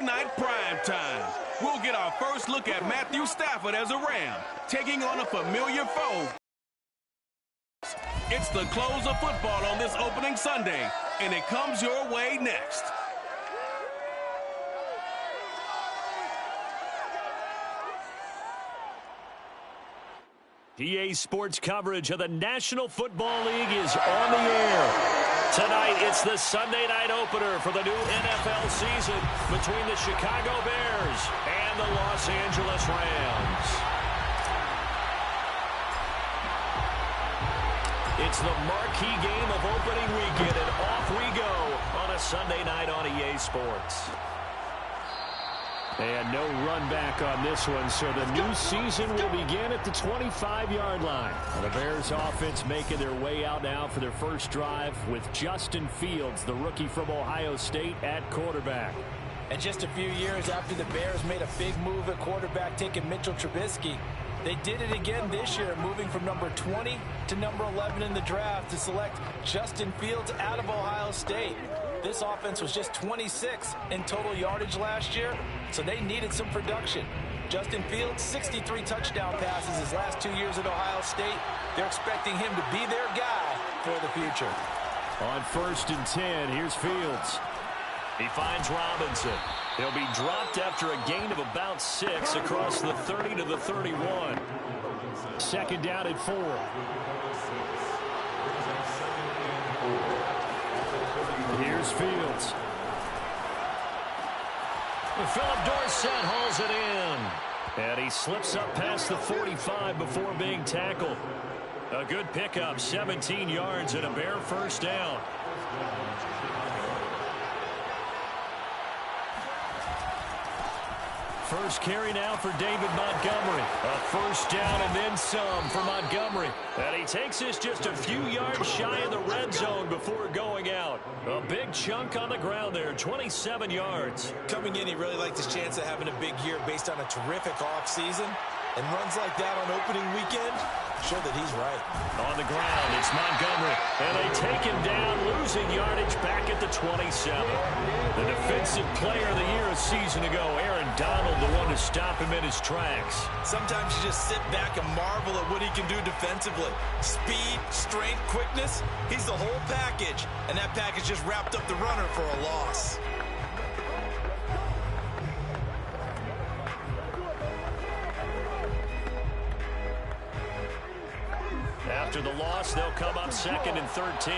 Night Prime Time. We'll get our first look at Matthew Stafford as a Ram, taking on a familiar foe. It's the close of football on this opening Sunday, and it comes your way next. EA Sports coverage of the National Football League is on the air. Tonight, it's the Sunday night opener for the new NFL season between the Chicago Bears and the Los Angeles Rams. It's the marquee game of opening weekend, and off we go on a Sunday night on EA Sports. And no run back on this one, so the new season will begin at the 25-yard line. The Bears offense making their way out now for their first drive with Justin Fields, the rookie from Ohio State, at quarterback. And just a few years after the Bears made a big move at quarterback, taking Mitchell Trubisky, they did it again this year, moving from number 20 to number 11 in the draft to select Justin Fields out of Ohio State. This offense was just 26 in total yardage last year, so they needed some production. Justin Fields, 63 touchdown passes his last 2 years at Ohio State. They're expecting him to be their guy for the future. On 1st and 10, here's Fields. He finds Robinson. He'll be dropped after a gain of about 6 across the 30 to the 31. 2nd down at 4. Here's Fields. Philip Dorsett hauls it in. And he slips up past the 45 before being tackled. A good pickup, 17 yards and a Bear first down. First carry now for David Montgomery. A first down and then some for Montgomery. And he takes this just a few yards shy of the red zone before going out. A big chunk on the ground there, 27 yards. Coming in, he really liked his chance of having a big year based on a terrific offseason. And runs like that on opening weekend show that he's right. On the ground, it's Montgomery. And they take him down, losing yardage back at the 27. The defensive player of the year a season ago, Aaron Donald, the one to stop him in his tracks. Sometimes you just sit back and marvel at what he can do defensively. Speed, strength, quickness, he's the whole package. And that package just wrapped up the runner for a loss. After the loss, they'll come up 2nd and 13.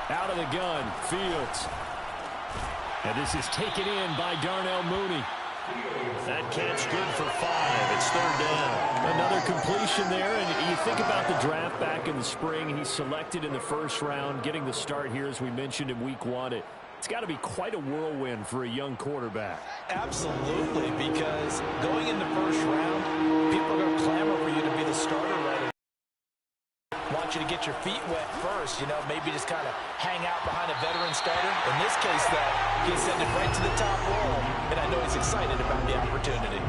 Out of the gun, Fields. And this is taken in by Darnell Mooney. That catch good for 5. It's 3rd down. Another completion there, and you think about the draft back in the spring. He's selected in the 1st round, getting the start here, as we mentioned, in week 1. It's got to be quite a whirlwind for a young quarterback. Absolutely, because going in the 1st round, people are going to clamor for you to be the starter right away. Want you to get your feet wet first, maybe just kind of hang out behind a veteran starter. In this case, though, he's sending right to the top roll, and I know he's excited about the opportunity.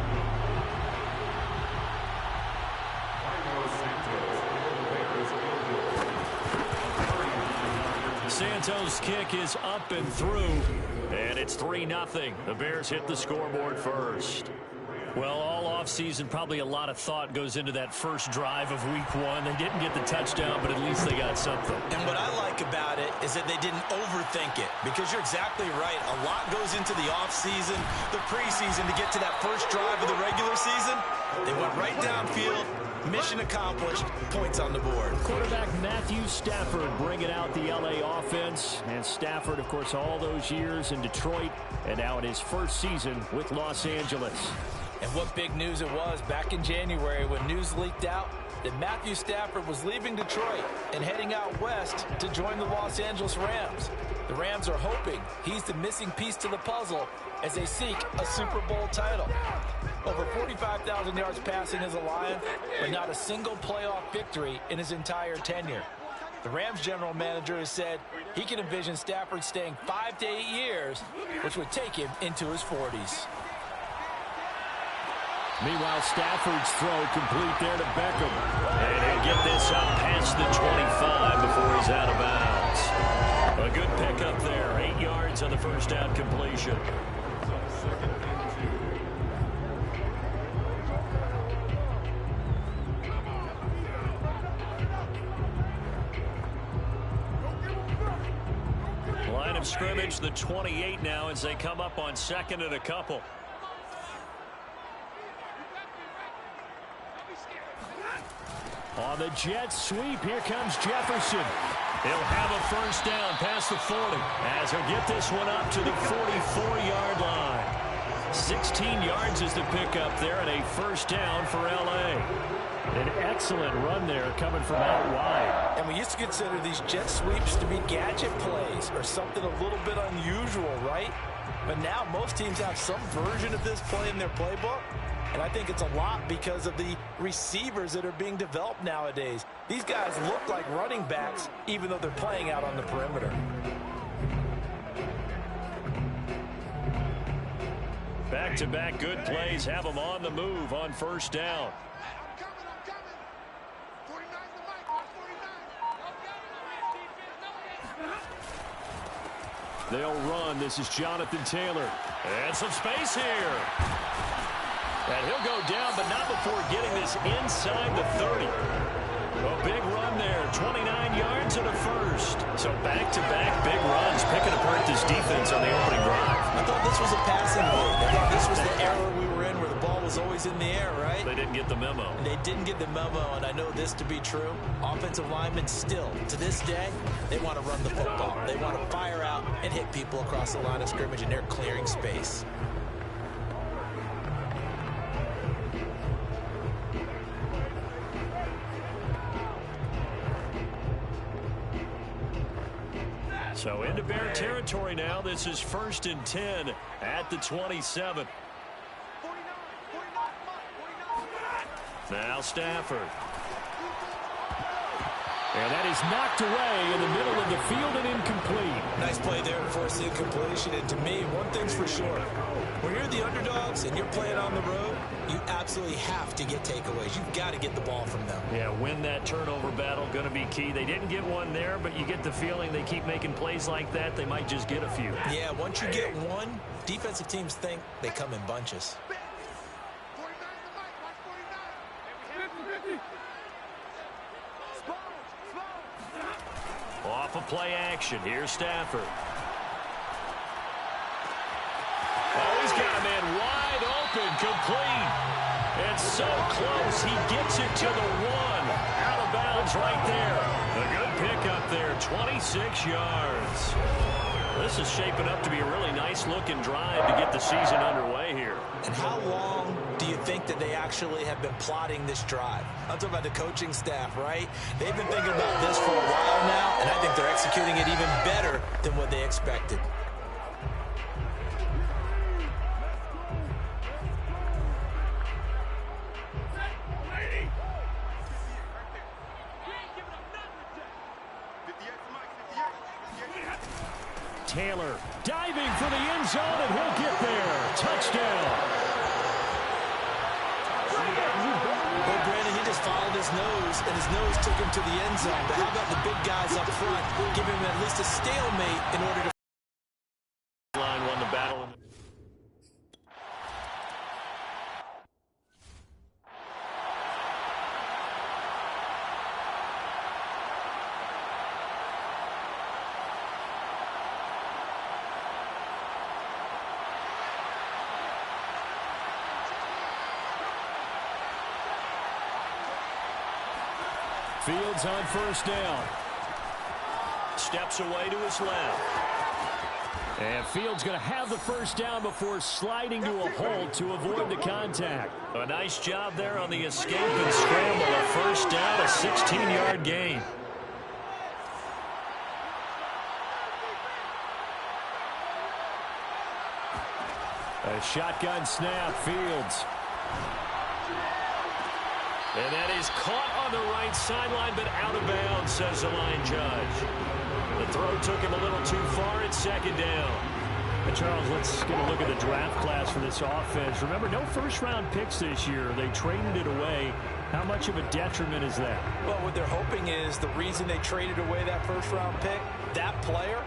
Santos' kick is up and through, and it's 3-0. The Bears hit the scoreboard first. Well, all offseason, probably a lot of thought goes into that first drive of week 1. They didn't get the touchdown, but at least they got something. And what I like about it is that they didn't overthink it, because you're exactly right. A lot goes into the offseason, the preseason, to get to that first drive of the regular season. They went right downfield. Mission accomplished. Points on the board. Quarterback Matthew Stafford bringing out the L.A. offense. And Stafford, of course, all those years in Detroit, and now in his first season with Los Angeles. And what big news it was back in January when news leaked out that Matthew Stafford was leaving Detroit and heading out west to join the Los Angeles Rams. The Rams are hoping he's the missing piece to the puzzle as they seek a Super Bowl title. Over 45,000 yards passing as a Lion, but not a single playoff victory in his entire tenure. The Rams general manager has said he can envision Stafford staying 5 to 8 years, which would take him into his 40s. Meanwhile, Stafford's throw complete there to Beckham. And he'll get this up past the 25 before he's out of bounds. A good pickup the first down completion. Line of scrimmage, the 28 now as they come up on second and a couple. On the jet sweep, here comes Jefferson. He'll have a first down past the 40 as he'll get this one up to the 44-yard line. 16 yards is the pickup there and a first down for L.A. An excellent run there coming from out wide. And we used to consider these jet sweeps to be gadget plays or something a little bit unusual, right? But now most teams have some version of this play in their playbook. And I think it's a lot because of the receivers that are being developed nowadays. These guys look like running backs even though they're playing out on the perimeter. Back-to-back good plays have them on the move on first down. They'll run. This is Jonathan Taylor. And some space here. And he'll go down, but not before getting this inside the 30. A big run there, 29 yards and a first. So back-to-back big runs, picking apart this defense on the opening drive. I thought this was a passing league. I thought this was the era we were in where the ball was always in the air, right? They didn't get the memo. And they didn't get the memo, and I know this to be true. Offensive linemen still, to this day, they want to run the football. They want to fire out and hit people across the line of scrimmage, and they're clearing space. So into Bear territory now. This is 1st and 10 at the 27. Now Stafford. And that is knocked away in the middle of the field and incomplete. Nice play there to force the incompletion. And to me, one thing's for sure. When you're the underdogs and you're playing on the road, you absolutely have to get takeaways. You've got to get the ball from them. Yeah, win that turnover battle, going to be key. They didn't get one there, but you get the feeling they keep making plays like that, they might just get a few. Yeah, once you get one, defensive teams think they come in bunches. Off of play action. Here's Stafford. Oh, he's got a man wide open, complete. It's so close, he gets it to the 1. Out of bounds right there. A good pickup there, 26 yards. This is shaping up to be a really nice-looking drive to get the season underway here. And how long do you think that they actually have been plotting this drive? I'm talking about the coaching staff, right? They've been thinking about this for a while now, and I think they're executing it even better than what they expected. Taylor diving for the end zone, and he'll get there. Touchdown. Well, Brandon, he just followed his nose, and his nose took him to the end zone. But how about the big guys up front, giving him at least a stalemate in order to... Line won the battle. Fields on first down. Steps away to his left. And Fields going to have the first down before sliding to a hold to avoid the contact. A nice job there on the escape and scramble. A first down, a 16-yard gain. A shotgun snap, Fields. And that is caught on the right sideline, but out of bounds, says the line judge. The throw took him a little too far. It's second down. And Charles, let's get a look at the draft class for this offense. Remember, no first-round picks this year. They traded it away. How much of a detriment is that? Well, what they're hoping is the reason they traded away that first-round pick, that player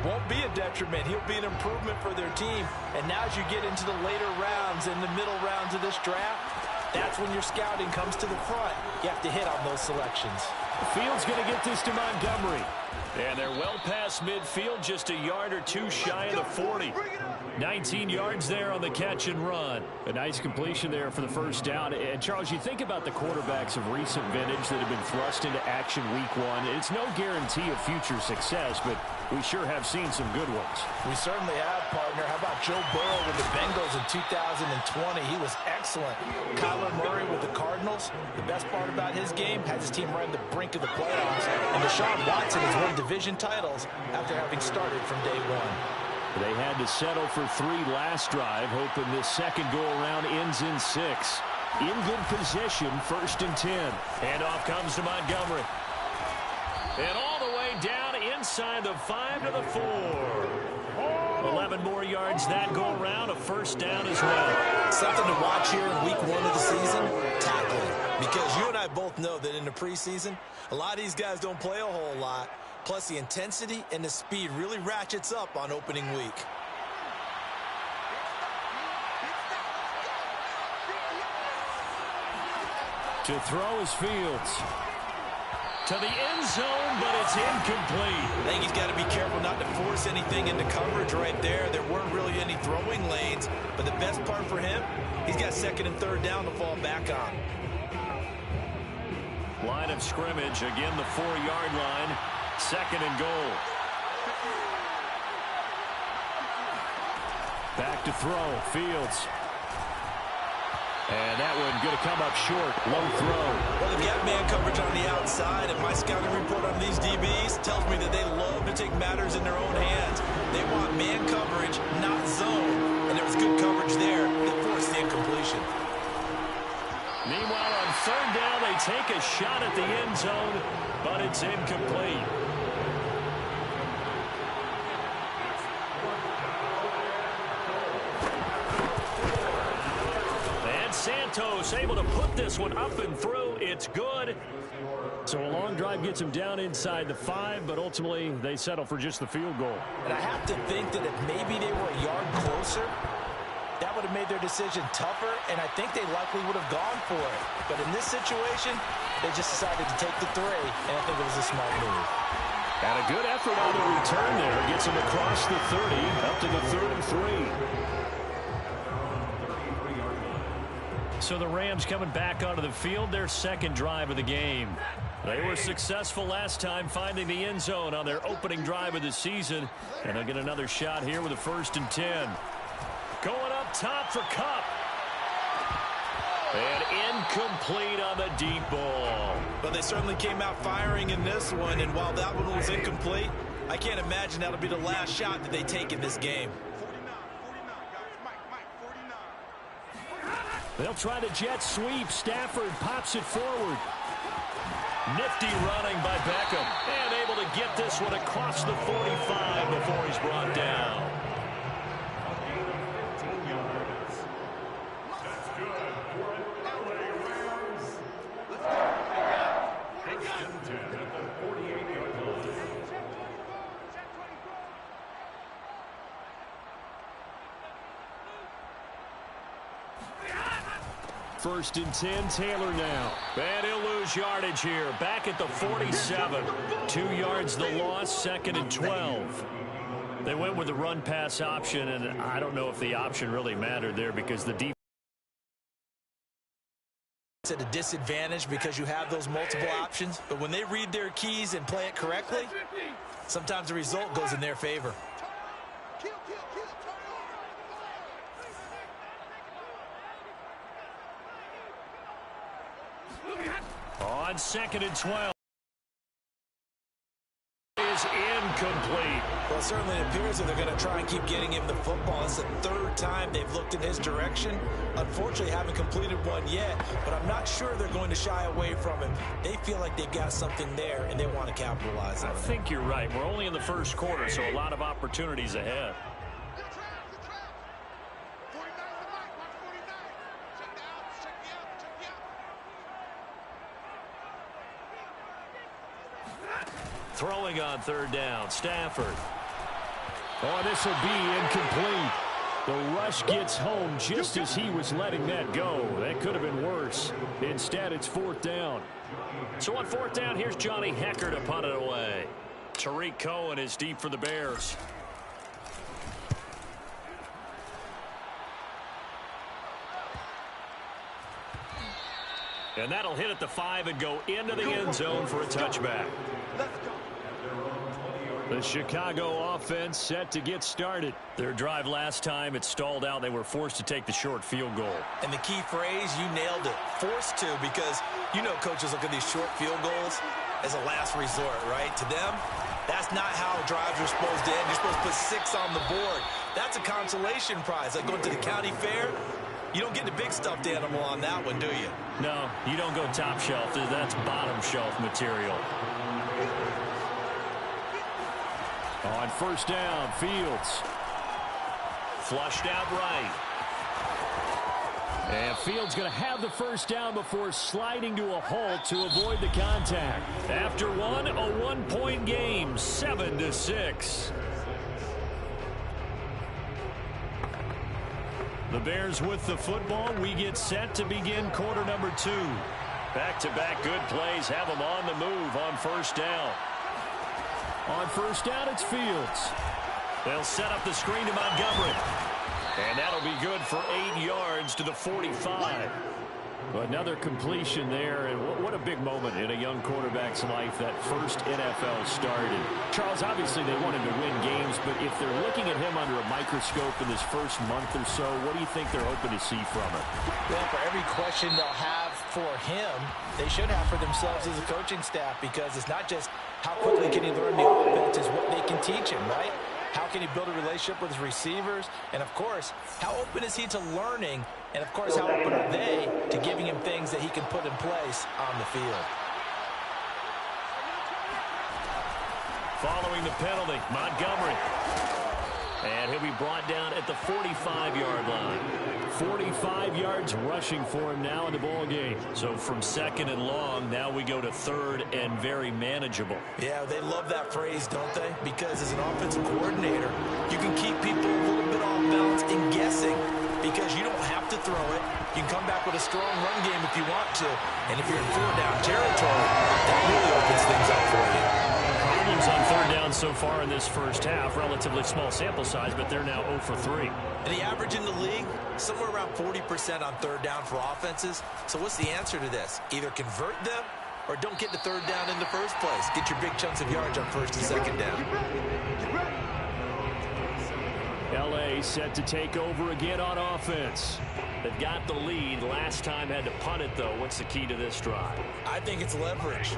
won't be a detriment. He'll be an improvement for their team. And now as you get into the later rounds and the middle rounds of this draft, that's when your scouting comes to the front. You have to hit on those selections. Fields going to get this to Montgomery. And they're well past midfield, just a yard or two shy of the 40. 19 yards there on the catch and run. A nice completion there for the first down. And, Charles, you think about the quarterbacks of recent vintage that have been thrust into action week one. It's no guarantee of future success, but we sure have seen some good ones. We certainly have, partner. How about Joe Burrow with the Bengals in 2020? He was excellent. Kyler Murray with the Cardinals. The best part about his game, has his team right on the brink of the playoffs. And Deshaun Watson has won division titles after having started from day one. They had to settle for 3 last drive, hoping this second go-around ends in 6. In good position, 1st and 10. Handoff comes to Montgomery. And all the way down inside the 5 to the 4. 11 more yards that go-around, a first down as well. Something to watch here in week 1 of the season, tackling. Because you and I both know that in the preseason, a lot of these guys don't play a whole lot. Plus, the intensity and the speed really ratchets up on opening week. To throw is Fields. To the end zone, but it's incomplete. I think he's got to be careful not to force anything into coverage right there. There weren't really any throwing lanes. But the best part for him, he's got 2nd and 3rd down to fall back on. Line of scrimmage, again the 4-yard line. 2nd and goal. Back to throw, Fields. And that one going to come up short. Low throw. Well, they've got man coverage on the outside, and my scouting report on these DBs tells me that they love to take matters in their own hands. They want man coverage, not zone. And there was good coverage there that forced the incompletion. Meanwhile, on 3rd down, they take a shot at the end zone, but it's incomplete. And Santos able to put this one up and through. It's good. So a long drive gets them down inside the 5, but ultimately they settle for just the field goal. And I have to think that if maybe they were a yard closer, that would have made their decision tougher, and I think they likely would have gone for it. But in this situation, they just decided to take the 3, and I think it was a smart move. And a good effort on the return there. Gets him across the 30, up to the 33. So the Rams coming back onto the field, their 2nd drive of the game. They were successful last time finding the end zone on their opening drive of the season, and they'll get another shot here with a 1st and 10. Going up top for Kupp. And incomplete on the deep ball. But they certainly came out firing in this one, and while that one was incomplete, I can't imagine that'll be the last shot that they take in this game. They'll try the jet sweep. Stafford pops it forward. Nifty running by Beckham. And able to get this one across the 45 before he's brought down. First and 10, Taylor now. And he'll lose yardage here. Back at the 47. 2 yards the loss, 2nd and 12. They went with the run-pass option, and I don't know if the option really mattered there because the defense at a disadvantage because you have those multiple options. But when they read their keys and play it correctly, sometimes the result goes in their favor. On 2nd and 12. Is incomplete. Well, certainly it appears that they're going to try and keep getting him the football. It's the 3rd time they've looked in his direction. Unfortunately, haven't completed one yet, but I'm not sure they're going to shy away from him. They feel like they've got something there, and they want to capitalize on it. I think you're right. We're only in the 1st quarter, so a lot of opportunities ahead. Throwing on 3rd down, Stafford. Oh, this will be incomplete. The rush gets home just as he was letting that go. That could have been worse. Instead, it's fourth down. So on fourth down, here's Johnny Hecker to punt it away. Tariq Cohen is deep for the Bears. And that'll hit at the 5 and go into the end zone for a touchback. The Chicago offense set to get started. Their drive last time, it stalled out. They were forced to take the short field goal. And the key phrase, you nailed it. Forced to, because you know coaches look at these short field goals as a last resort, right? To them, that's not how drives are supposed to end. You're supposed to put 6 on the board. That's a consolation prize. Like going to the county fair, you don't get the big stuffed animal on that one, do you? No, you don't go top shelf. That's bottom shelf material. On first down, Fields. Flushed out right. And Fields going to have the first down before sliding to a halt to avoid the contact. After one, a 1-point game, 7-6. The Bears with the football. We get set to begin quarter number 2. Back-to-back good plays have them on the move on first down. On first down, it's Fields. They'll set up the screen to Montgomery. And that'll be good for 8 yards to the 45. Another completion there, and what a big moment in a young quarterback's life, that first NFL started. Charles, obviously they want him to win games, but if they're looking at him under a microscope in this first month or so, what do you think they're hoping to see from him? Well, for every question they'll have for him, they should have for themselves as a coaching staff, because it's not just how quickly can he learn the offense, it's what they can teach him, right? How can he build a relationship with his receivers? And, of course, how open is he to learning? And, of course, how open are they to giving him things that he can put in place on the field? Following the penalty, Montgomery. And he'll be brought down at the 45-yard line. 45 yards rushing for him now in the ball game. So from second and long, now we go to third and very manageable. Yeah, they love that phrase, don't they? Because as an offensive coordinator, you can keep people a little bit off balance and guessing, because you don't have to throw it. You can come back with a strong run game if you want to. And if you're in 4-down territory, that really opens things up for you. Problems on third down so far in this first half. Relatively small sample size, but they're now 0 for 3. And the average in the league, somewhere around 40% on third down for offenses. So what's the answer to this? Either convert them or don't get to third down in the first place. Get your big chunks of yards on first and second down. L.A. set to take over again on offense. They've got the lead. Last time had to punt it, though. What's the key to this drive? I think it's leverage.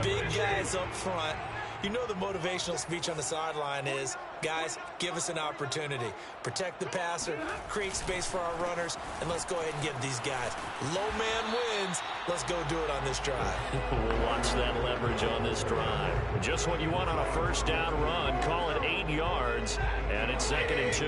Big guys up front. You know the motivational speech on the sideline is, guys, give us an opportunity. Protect the passer, create space for our runners, and let's go ahead and get these guys. Low man wins. Let's go do it on this drive. We'll watch that leverage on this drive. Just what you want on a first down run. Call it 8 yards, and it's 2nd and 2.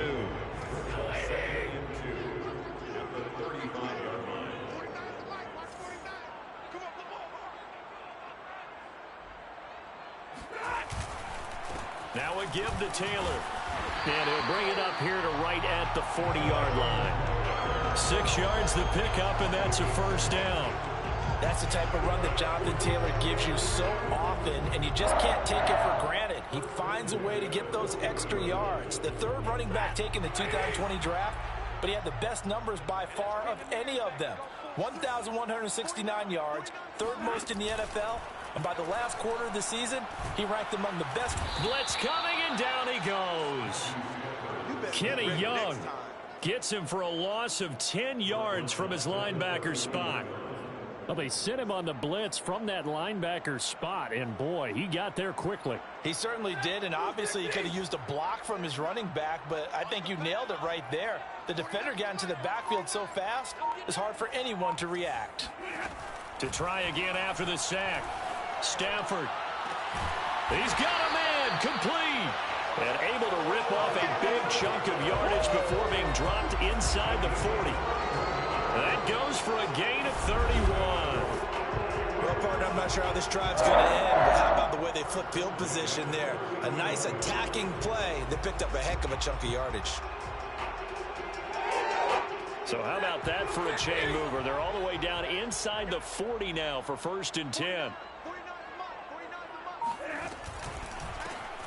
Now a give to Taylor. And he'll bring it up here to right at the 40-yard line. 6 yards the pickup, and that's a first down. That's the type of run that Jonathan Taylor gives you so often, and you just can't take it for granted. He finds a way to get those extra yards. The third running back taken the 2020 draft, but he had the best numbers by far of any of them. 1,169 yards, third most in the NFL. And by the last quarter of the season, he ranked among the best. Blitz coming, and down he goes. Kenny Young gets him for a loss of 10 yards from his linebacker spot. Well, they sent him on the blitz from that linebacker spot, and boy, he got there quickly. He certainly did, and obviously he could have used a block from his running back, but I think you nailed it right there. The defender got into the backfield so fast, it's hard for anyone to react. To try again after the sack. Stafford. He's got a man, complete. And able to rip off a big chunk of yardage before being dropped inside the 40. That goes for a gain of 31. Well, partner, I'm not sure how this drive's going to end, but how about the way they flip field position there? A nice attacking play that picked up a heck of a chunk of yardage. So how about that for a chain mover? They're all the way down inside the 40 now for 1st and 10.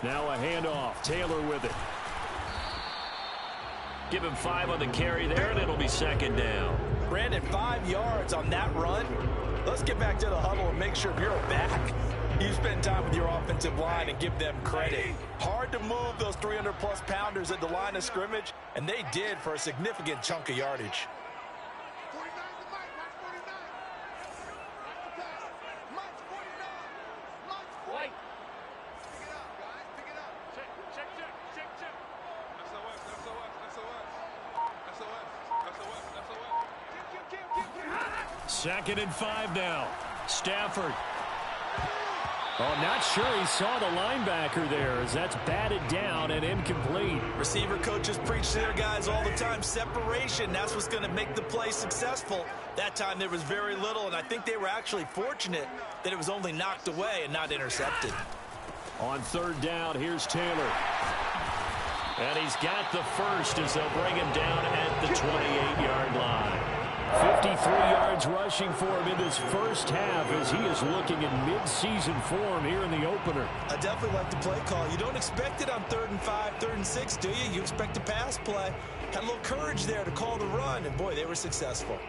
Now a handoff. Taylor with it. Give him 5 on the carry there, and it'll be 2nd down. Brandon, 5 yards on that run. Let's get back to the huddle and make sure you're back. You spend time with your offensive line and give them credit. Hard to move those 300-plus pounders at the line of scrimmage, and they did for a significant chunk of yardage. Second and 5 now. Stafford. Oh, not sure he saw the linebacker there as that's batted down and incomplete. Receiver coaches preach to their guys all the time. Separation, that's what's going to make the play successful. That time there was very little, and I think they were actually fortunate that it was only knocked away and not intercepted. On 3rd down, here's Taylor. And he's got the first as they'll bring him down at the 28-yard line. 53 yards rushing for him in this first half as he is looking in mid-season form here in the opener. I definitely like the play call. You don't expect it on 3rd and 5, 3rd and 6, do you? You expect a pass play. Had a little courage there to call the run, and boy, they were successful.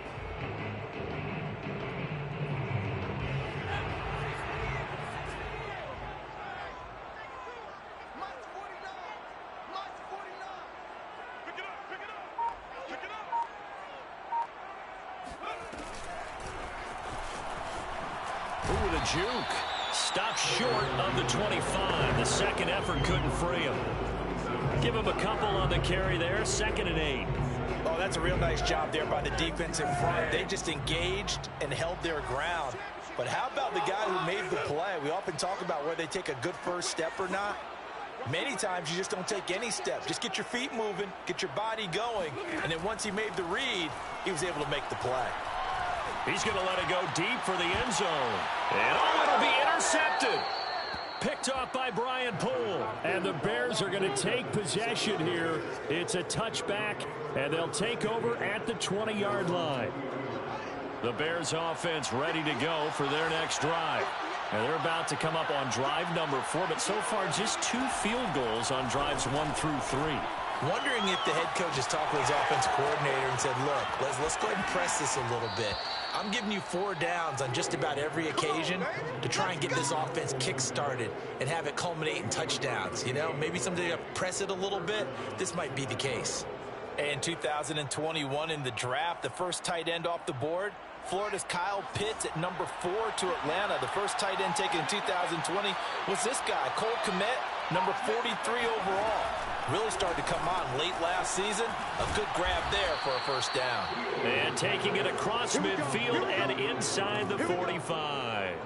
Juke stopped short of the 25. The second effort couldn't free him. Give him a couple on the carry there. 2nd and 8. Oh, that's a real nice job there by the defense in front. They just engaged and held their ground. But how about the guy who made the play? We often talk about whether they take a good first step or not. Many times you just don't take any step. Just get your feet moving, get your body going, and then once he made the read, he was able to make the play. He's going to let it go deep for the end zone. And oh, it'll be intercepted. Picked off by Brian Poole. And the Bears are going to take possession here. It's a touchback, and they'll take over at the 20-yard line. The Bears offense ready to go for their next drive. And they're about to come up on drive number 4, but so far just 2 field goals on drives 1 through 3. Wondering if the head coach has talked with his offensive coordinator and said, look, let's go ahead and press this a little bit. I'm giving you 4 downs on just about every occasion to try and get this offense kick-started and have it culminate in touchdowns. You know, maybe someday you press it a little bit. This might be the case. In 2021 in the draft, the first tight end off the board, Florida's Kyle Pitts at number 4 to Atlanta. The first tight end taken in 2020 was this guy, Cole Kmet, number 43 overall. Really started to come on late last season. A good grab there for a first down. And taking it across midfield and inside the 45.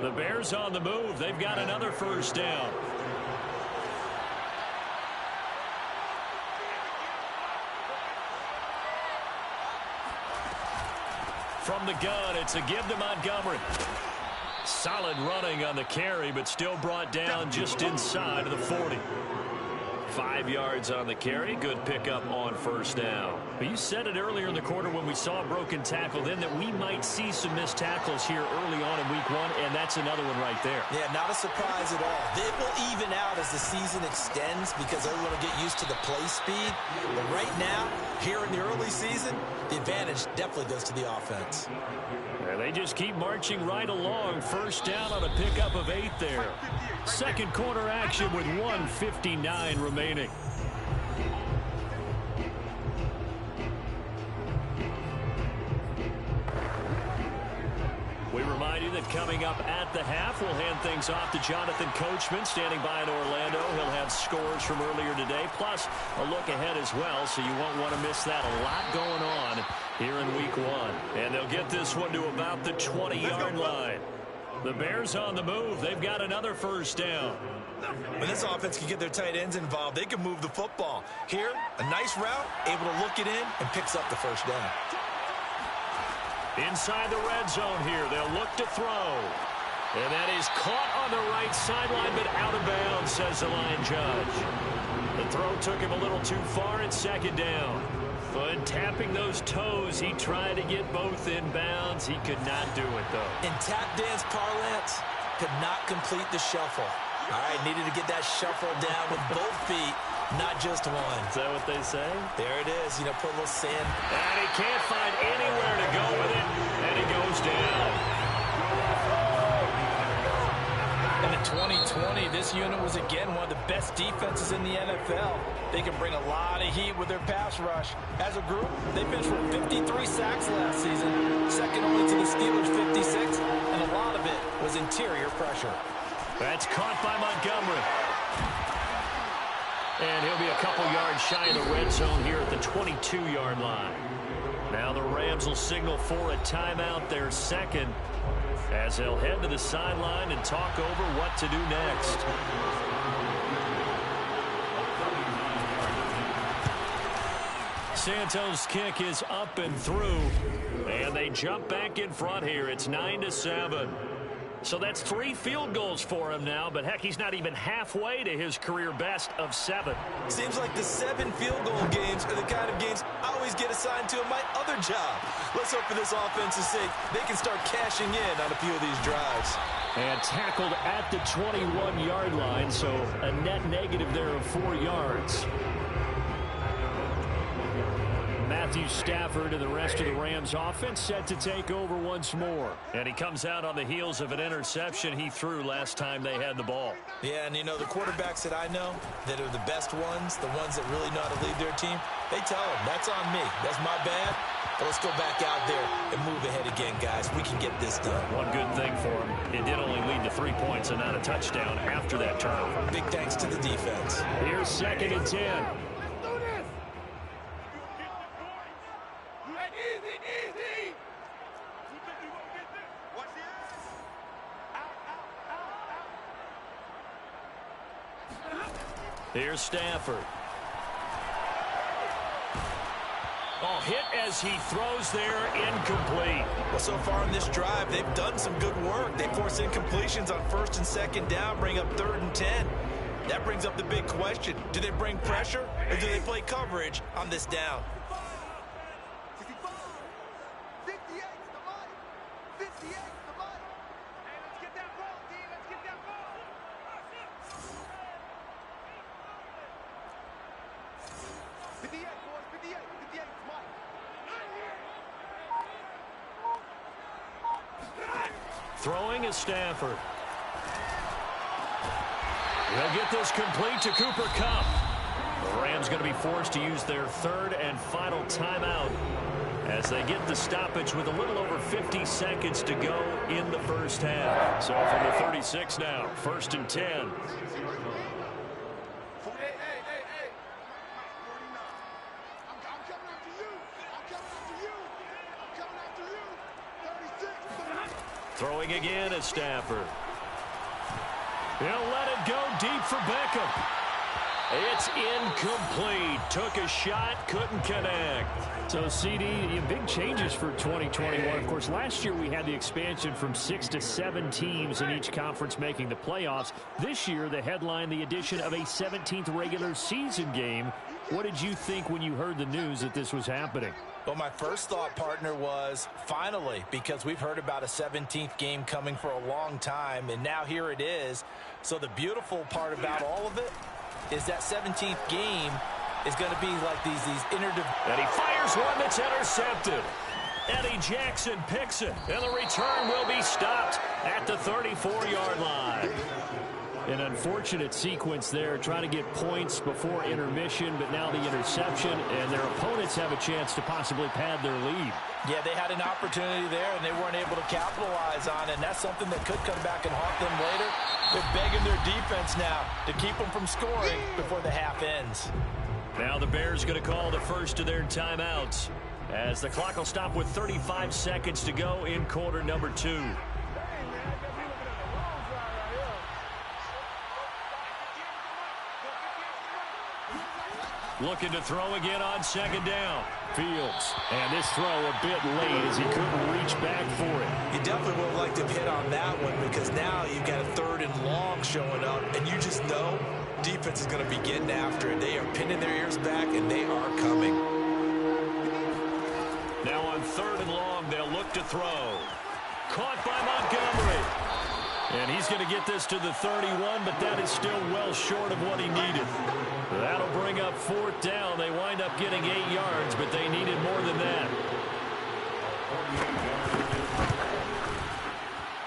The Bears on the move. They've got another first down. From the gun, it's a give to Montgomery. Solid running on the carry, but still brought down just inside of the 40. 5 yards on the carry. Good pickup on first down. But you said it earlier in the quarter when we saw a broken tackle then that we might see some missed tackles here early on in week 1, and that's another one right there. Yeah, not a surprise at all. It will even out as the season extends because everyone will get used to the play speed. But right now, here in the early season, the advantage definitely goes to the offense. And they just keep marching right along. First down on a pickup of 8 there. Second quarter action with 1:59 remaining. We remind you that coming up at the half, we'll hand things off to Jonathan Coachman standing by in Orlando. He'll have scores from earlier today, plus a look ahead as well, so you won't want to miss that. A lot going on here in week 1. And they'll get this one to about the 20-yard line. The Bears on the move. They've got another first down. When this offense can get their tight ends involved, they can move the football. Here, a nice route, able to look it in, and picks up the first down. Inside the red zone here, they'll look to throw. And that is caught on the right sideline, but out of bounds, says the line judge. The throw took him a little too far at second down. But tapping those toes, he tried to get both in bounds. He could not do it, though. In tap dance parlance, could not complete the shuffle. All right, needed to get that shuffle down with both feet, not just one. Is that what they say? There it is. You know, put a little sand. And he can't find anywhere to go with it, and he goes down. And in 2020, this unit was, again, one of the best defenses in the NFL. They can bring a lot of heat with their pass rush. As a group, they finished with 53 sacks last season, second only to the Steelers' 56, and a lot of it was interior pressure. That's caught by Montgomery. And he'll be a couple yards shy of the red zone here at the 22-yard line. Now the Rams will signal for a timeout, their second, as they'll head to the sideline and talk over what to do next. Santos' kick is up and through, and they jump back in front here. It's 9-7. So that's 3 field goals for him now, but heck, he's not even halfway to his career best of 7. Seems like the 7 field goal games are the kind of games I always get assigned to in my other job. Let's hope for this offense's sake they can start cashing in on a few of these drives. And tackled at the 21-yard line, so a net negative there of 4 yards. Matthew Stafford and the rest of the Rams offense set to take over once more. And he comes out on the heels of an interception he threw last time they had the ball. Yeah, and you know, the quarterbacks that I know that are the best ones, the ones that really know how to lead their team, they tell them, that's on me. That's my bad. But let's go back out there and move ahead again, guys. We can get this done. One good thing for him, it did only lead to 3 points and not a touchdown after that turnover. Big thanks to the defense. Here's 2nd and 10. Here's Stafford. Oh, hit as he throws there, incomplete. Well, so far in this drive, they've done some good work. They force incompletions on 1st and 2nd down, bring up 3rd and 10. That brings up the big question. Do they bring pressure or do they play coverage on this down? Throwing is Stafford. They'll get this complete to Cooper Kupp. The Rams going to be forced to use their 3rd and final timeout as they get the stoppage with a little over 50 seconds to go in the first half. So from the 36 now, 1st and 10. Throwing again is Stafford. He'll let it go deep for Beckham. It's incomplete. Took a shot, couldn't connect. So, CD, big changes for 2021. Of course, last year we had the expansion from 6 to 7 teams in each conference making the playoffs. This year, the headline, the addition of a 17th regular season game. What did you think when you heard the news that this was happening? Well, my first thought, partner, was finally, because we've heard about a 17th game coming for a long time, and now here it is. So the beautiful part about all of it is that 17th game is going to be like these And he fires one that's intercepted. Eddie Jackson picks it, and the return will be stopped at the 34-yard line. An unfortunate sequence there, trying to get points before intermission, but now the interception, and their opponents have a chance to possibly pad their lead. Yeah, they had an opportunity there, and they weren't able to capitalize on it, and that's something that could come back and haunt them later. They're begging their defense now to keep them from scoring before the half ends. Now the Bears going to call the first of their timeouts as the clock will stop with 35 seconds to go in quarter number 2. Looking to throw again on second down. Fields. And this throw a bit late as he couldn't reach back for it. You definitely would have liked to hit on that one because now you've got a 3rd and long showing up, and you just know defense is going to be getting after it. They are pinning their ears back, and they are coming. Now on 3rd and long, they'll look to throw. Caught by Montgomery. And he's going to get this to the 31, but that is still well short of what he needed. That'll bring up 4th down. They wind up getting 8 yards, but they needed more than that.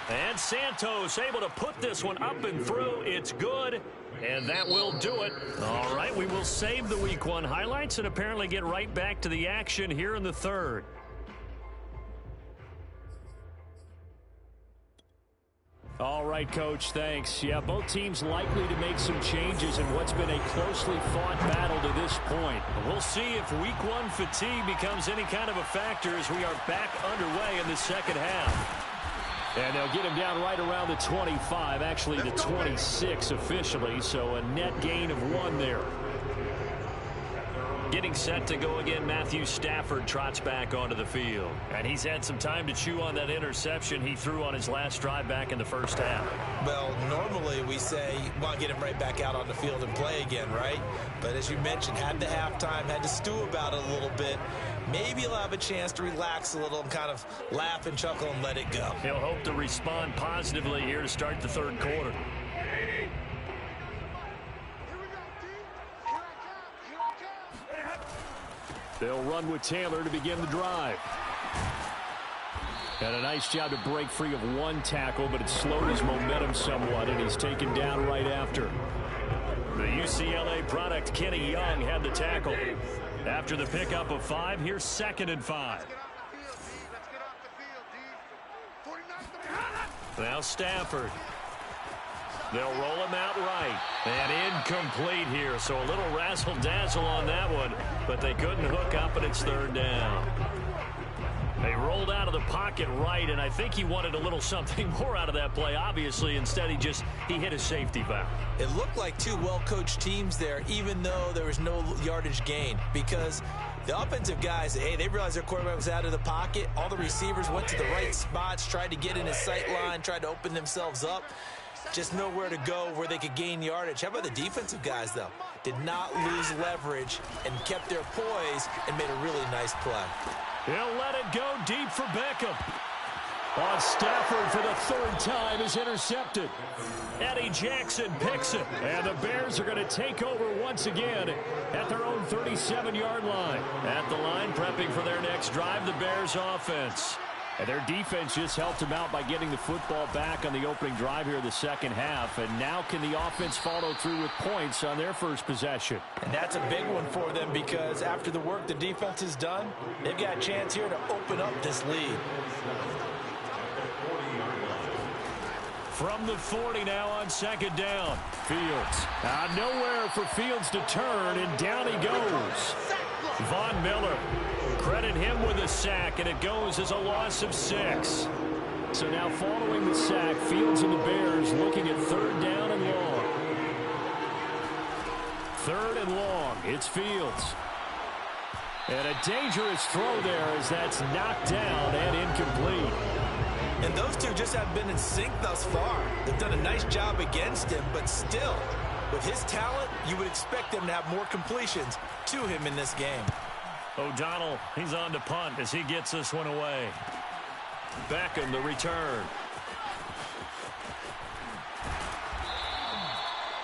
And Santos able to put this one up and through. It's good, and that will do it. All right, we will save the Week 1 highlights and apparently get right back to the action here in the 3rd. All right, Coach, thanks. Yeah, both teams likely to make some changes in what's been a closely fought battle to this point. We'll see if Week 1 fatigue becomes any kind of a factor as we are back underway in the second half. And they'll get him down right around the 25, actually the 26 officially, so a net gain of 1 there. Getting set to go again, Matthew Stafford trots back onto the field. And he's had some time to chew on that interception he threw on his last drive back in the first half. Well, normally we say, well, get him right back out on the field and play again, right? But as you mentioned, had the halftime, had to stew about it a little bit. Maybe he'll have a chance to relax a little and kind of laugh and chuckle and let it go. He'll hope to respond positively here to start the 3rd quarter. They'll run with Taylor to begin the drive. And a nice job to break free of 1 tackle, but it slowed his momentum somewhat, and he's taken down right after. The UCLA product, Kenny Young, had the tackle. After the pickup of 5, here's 2nd and 5. Now Stafford. They'll roll him out right. And incomplete here, so a little razzle-dazzle on that one, but they couldn't hook up, and it's 3rd down. They rolled out of the pocket right, and I think he wanted a little something more out of that play. Obviously, instead he hit a safety valve. It looked like 2 well-coached teams there, even though there was no yardage gain, because the offensive guys, hey, they realized their quarterback was out of the pocket. All the receivers went to the right spots, tried to get in his sight line, tried to open themselves up. Just nowhere to go where they could gain yardage. How about the defensive guys, though? Did not lose leverage and kept their poise and made a really nice play. He'll let it go deep for Beckham. On Stafford for the 3rd time is intercepted. Eddie Jackson picks it. And the Bears are going to take over once again at their own 37-yard line. At the line, prepping for their next drive, the Bears offense. And their defense just helped them out by getting the football back on the opening drive here in the second half. And now can the offense follow through with points on their first possession? And that's a big one for them because after the work the defense has done, they've got a chance here to open up this lead. From the 40 now on 2nd down. Fields. Nowhere for Fields to turn, and down he goes. Von Miller. Credit him with a sack, and it goes as a loss of 6. So now following the sack, Fields and the Bears looking at 3rd down and long. 3rd and long. It's Fields. And a dangerous throw there as that's knocked down and incomplete. And those two just have been in sync thus far. They've done a nice job against him, but still, with his talent, you would expect them to have more completions to him in this game. O'Donnell, he's on to punt as he gets this one away. Beckham, the return.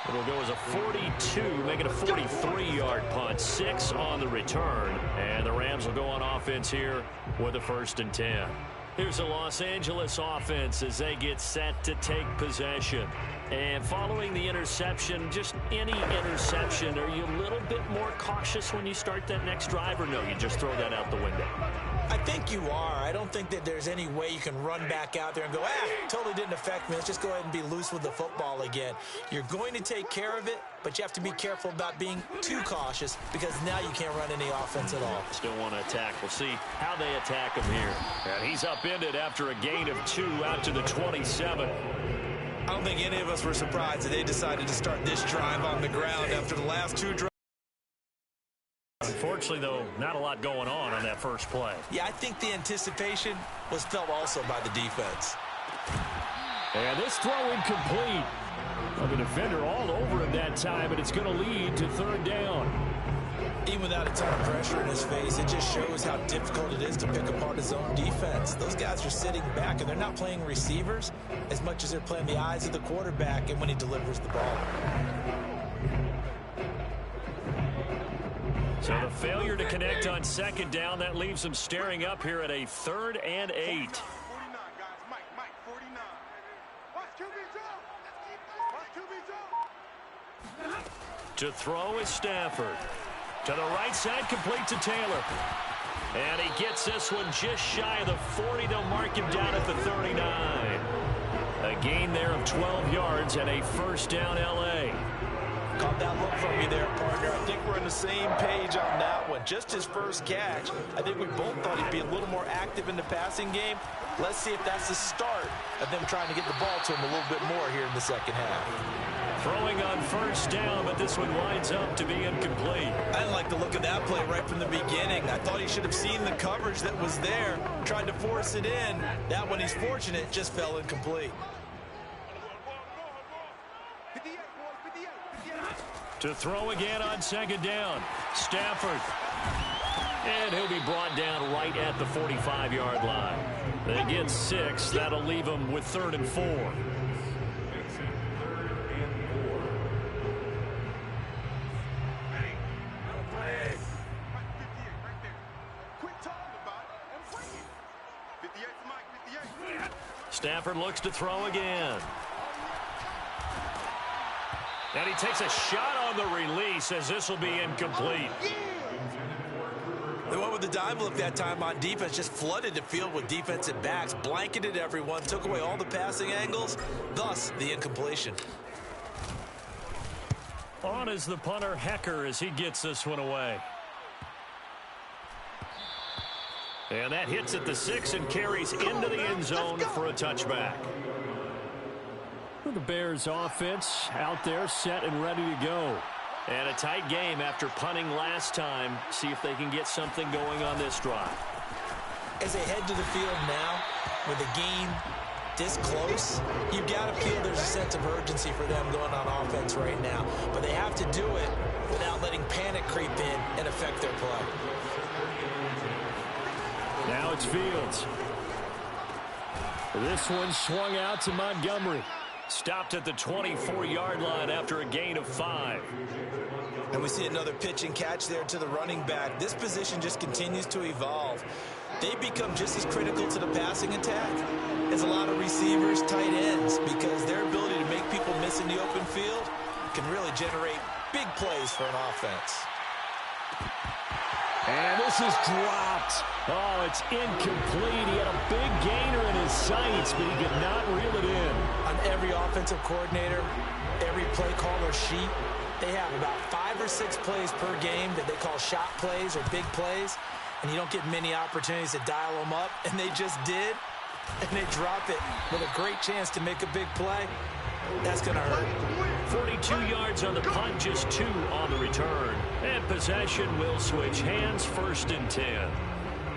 It'll go as a 42, make it a 43-yard punt. 6 on the return. And the Rams will go on offense here with a 1st and 10. Here's the Los Angeles offense as they get set to take possession. And following the interception, just any interception, are you a little bit more cautious when you start that next drive, or no, you just throw that out the window? I think you are. I don't think that there's any way you can run back out there and go, totally didn't affect me. Let's just go ahead and be loose with the football again. You're going to take care of it, but you have to be careful about being too cautious because now you can't run any offense at all. Still want to attack. We'll see how they attack him here. And he's upended after a gain of 2 out to the 27. I don't think any of us were surprised that they decided to start this drive on the ground after the last 2 drives. Unfortunately, though, not a lot going on that first play. Yeah, I think the anticipation was felt also by the defense. And this throw incomplete. Well, the defender all over him that time, and it's going to lead to third down. Even without a ton of pressure in his face, it just shows how difficult it is to pick apart his own defense. Those guys are sitting back, and they're not playing receivers as much as they're playing the eyes of the quarterback and when he delivers the ball. So the failure to connect on second down, that leaves them staring up here at a 3rd and 8. To throw is Stafford. To the right side, complete to Taylor. And he gets this one just shy of the 40. They'll mark him down at the 39. A gain there of 12 yards and a first down L.A. Caught that look from me there, partner. I think we're on the same page on that one. Just his first catch. I think we both thought he'd be a little more active in the passing game. Let's see if that's the start of them trying to get the ball to him a little bit more here in the second half. Throwing on first down, but this one winds up to be incomplete. I didn't like the look of that play right from the beginning. I thought he should have seen the coverage that was there, tried to force it in. That one, he's fortunate, just fell incomplete. To throw again on second down, Stafford. And he'll be brought down right at the 45-yard line. They get 6. That'll leave them with 3rd and 4. Stafford looks to throw again. And he takes a shot on the release as this will be incomplete. They went with the dive look that time on defense, just flooded the field with defensive backs, blanketed everyone, took away all the passing angles, thus the incompletion. On is the punter, Hecker, as he gets this one away. And that hits at the 6 and carries into the end zone for a touchback. The Bears offense out there set and ready to go. And a tight game after punting last time. See if they can get something going on this drive. As they head to the field now, with the game this close, you've got to feel there's a sense of urgency for them going on offense right now. But they have to do it without letting panic creep in and affect their play. Now it's Fields. This one swung out to Montgomery. Stopped at the 24-yard line after a gain of 5. And we see another pitch and catch there to the running back. This position just continues to evolve. They become just as critical to the passing attack as a lot of receivers, tight ends, because their ability to make people miss in the open field can really generate big plays for an offense. And this is dropped. Oh, it's incomplete. He had a big gainer in his sights, but he could not reel it in. On every offensive coordinator, every play caller sheet, they have about 5 or 6 plays per game that they call shot plays or big plays, and you don't get many opportunities to dial them up, and they just did, and they drop it with a great chance to make a big play. That's going to hurt. 42 yards on the punt, just 2 on the return. And possession will switch hands, 1st and 10.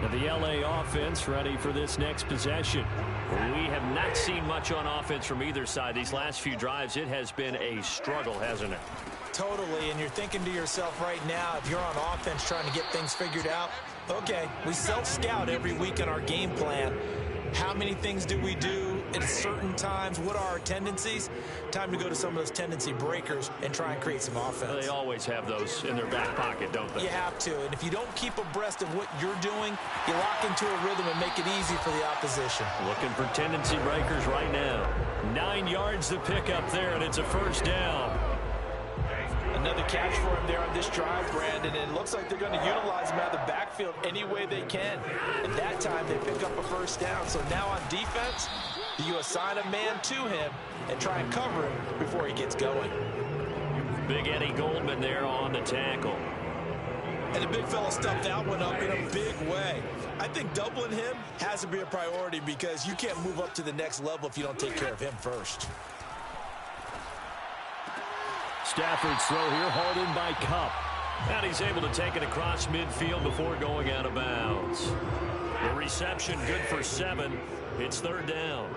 And the L.A. offense ready for this next possession. We have not seen much on offense from either side. These last few drives, it has been a struggle, hasn't it? Totally, and you're thinking to yourself right now, if you're on offense trying to get things figured out, okay, we self-scout every week in our game plan. How many things do we do at certain times? What are our tendencies? Time to go to some of those tendency breakers and try and create some offense. They always have those in their back pocket, don't they? You have to, and if you don't keep abreast of what you're doing, you lock into a rhythm and make it easy for the opposition. Looking for tendency breakers right now. 9 yards to pick up there, and it's a first down. Another catch for him there on this drive, Brandon, and it looks like they're going to utilize him out of the backfield any way they can. At that time, they pick up a first down. So now on defense, you assign a man to him and try and cover him before he gets going. Big Eddie Goldman there on the tackle. And the big fella stuffed that one up in a big way. I think doubling him has to be a priority because you can't move up to the next level if you don't take care of him first. Stafford's throw here hauled in by Kupp. And he's able to take it across midfield before going out of bounds. The reception good for 7. It's third down.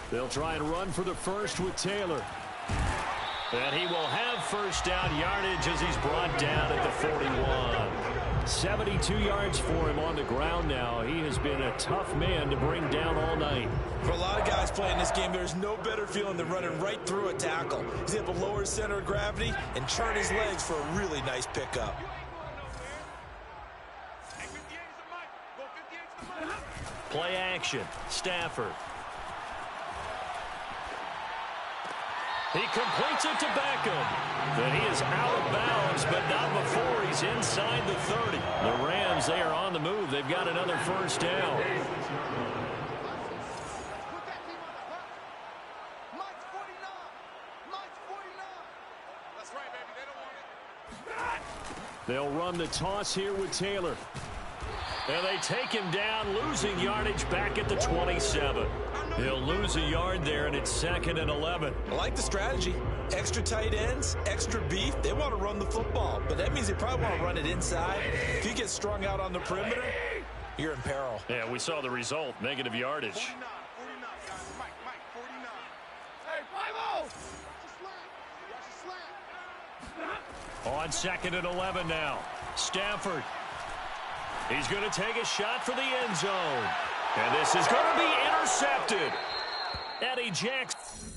They'll try and run for the first with Taylor. And he will have first down yardage as he's brought down at the 41. 72 yards for him on the ground now. He has been a tough man to bring down all night. For a lot of guys playing this game, there's no better feeling than running right through a tackle. He's able to lower his center of gravity and turn his legs for a really nice pickup. Play action. Stafford. He completes it to Beckham. Then he is out of bounds, but not before he's inside the 30. The Rams, they are on the move. They've got another first down. They'll run the toss here with Taylor. And they take him down, losing yardage back at the 27. He'll lose a yard there, and it's 2nd and 11. I like the strategy. Extra tight ends, extra beef. They want to run the football, but that means they probably want to run it inside. If you get strung out on the perimeter, you're in peril. Yeah, we saw the result, negative yardage. 49, guys. Mike, 49. Hey, 5-0. On 2nd and 11 now. Stafford. He's going to take a shot for the end zone. And this is going to be intercepted. Eddie Jackson.